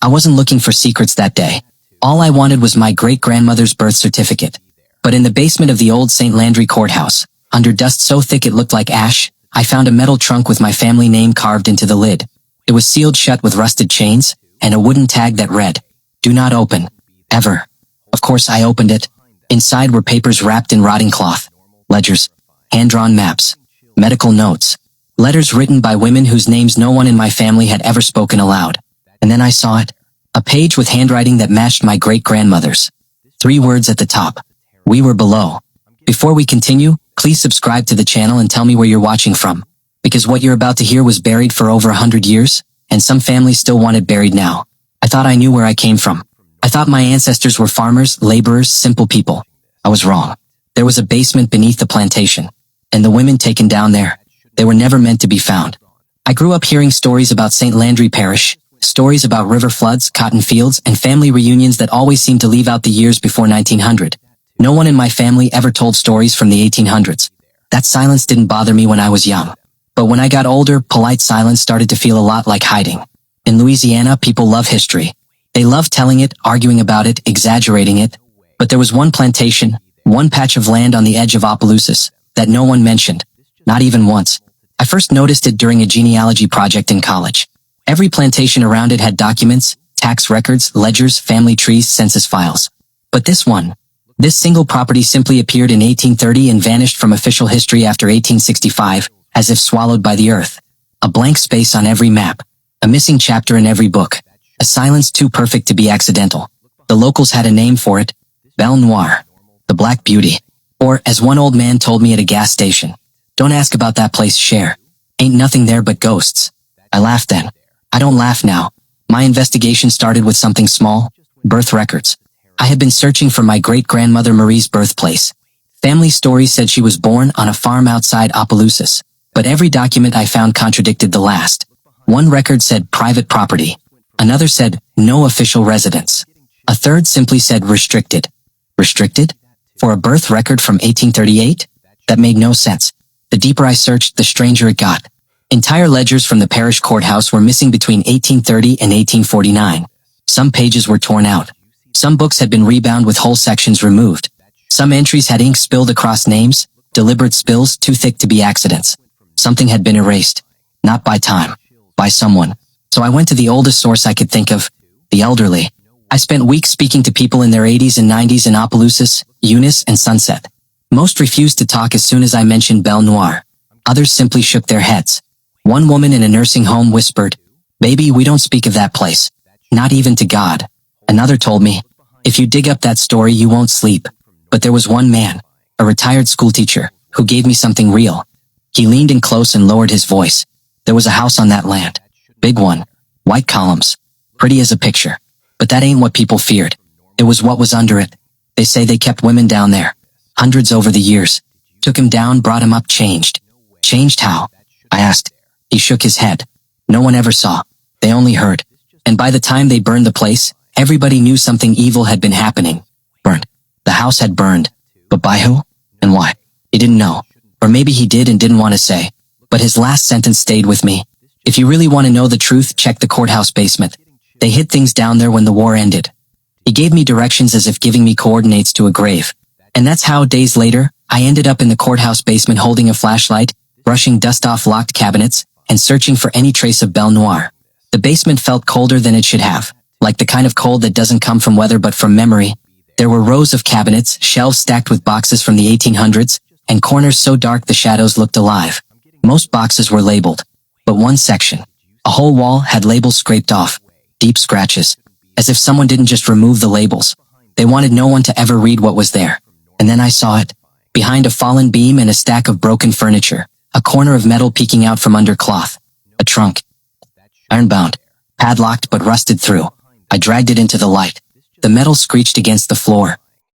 I wasn't looking for secrets that day. All I wanted was my great-grandmother's birth certificate. But in the basement of the old St. Landry courthouse, under dust so thick it looked like ash, I found a metal trunk with my family name carved into the lid. It was sealed shut with rusted chains, and a wooden tag that read, "Do not open. Ever." Of course I opened it. Inside were papers wrapped in rotting cloth, ledgers, hand-drawn maps, medical notes, letters written by women whose names no one in my family had ever spoken aloud. And then I saw it. A page with handwriting that matched my great-grandmother's. 3 words at the top. We were below. Before we continue, please subscribe to the channel and tell me where you're watching from. Because what you're about to hear was buried for over 100 years, and some families still want it buried now. I thought I knew where I came from. I thought my ancestors were farmers, laborers, simple people. I was wrong. There was a basement beneath the plantation. And the women taken down there, they were never meant to be found. I grew up hearing stories about St. Landry Parish, stories about river floods, cotton fields, and family reunions that always seemed to leave out the years before 1900. No one in my family ever told stories from the 1800s. That silence didn't bother me when I was young. But when I got older, polite silence started to feel a lot like hiding. In Louisiana, people love history. They love telling it, arguing about it, exaggerating it. But there was one plantation, one patch of land on the edge of Opelousas, that no one mentioned. Not even once. I first noticed it during a genealogy project in college. Every plantation around it had documents, tax records, ledgers, family trees, census files. But this single property simply appeared in 1830 and vanished from official history after 1865, as if swallowed by the earth. A blank space on every map. A missing chapter in every book. A silence too perfect to be accidental. The locals had a name for it. Belle Noire. The Black Beauty. Or, as one old man told me at a gas station, "Don't ask about that place, Cher. Ain't nothing there but ghosts." I laughed then. I don't laugh now. My investigation started with something small. Birth records. I had been searching for my great-grandmother Marie's birthplace. Family stories said she was born on a farm outside Opelousas, but every document I found contradicted the last. One record said private property. Another said no official residence. A third simply said restricted. Restricted? For a birth record from 1838? That made no sense. The deeper I searched, the stranger it got. Entire ledgers from the parish courthouse were missing between 1830 and 1849. Some pages were torn out. Some books had been rebound with whole sections removed. Some entries had ink spilled across names, deliberate spills too thick to be accidents. Something had been erased. Not by time. By someone. So I went to the oldest source I could think of, the elderly. I spent weeks speaking to people in their 80s and 90s in Opelousas, Eunice, and Sunset. Most refused to talk as soon as I mentioned Belle Noire. Others simply shook their heads. One woman in a nursing home whispered, "Baby, we don't speak of that place. Not even to God." Another told me, "If you dig up that story, you won't sleep." But there was one man, a retired schoolteacher, who gave me something real. He leaned in close and lowered his voice. There was a house on that land. Big one. White columns. Pretty as a picture. But that ain't what people feared. It was what was under it. They say they kept women down there. Hundreds over the years. Took him down, brought him up, changed. Changed how? I asked. He shook his head. No one ever saw. They only heard. And by the time they burned the place, everybody knew something evil had been happening. Burned. The house had burned. But by who? And why? He didn't know. Or maybe he did and didn't want to say. But his last sentence stayed with me. "If you really want to know the truth, check the courthouse basement. They hid things down there when the war ended." He gave me directions as if giving me coordinates to a grave. And that's how, days later, I ended up in the courthouse basement holding a flashlight, brushing dust off locked cabinets, and searching for any trace of Belle Noire. The basement felt colder than it should have, like the kind of cold that doesn't come from weather but from memory. There were rows of cabinets, shelves stacked with boxes from the 1800s, and corners so dark the shadows looked alive. Most boxes were labeled, but one section, a whole wall, had labels scraped off, deep scratches, as if someone didn't just remove the labels. They wanted no one to ever read what was there. And then I saw it, behind a fallen beam and a stack of broken furniture. A corner of metal peeking out from under cloth. A trunk. Ironbound. Padlocked but rusted through. I dragged it into the light. The metal screeched against the floor.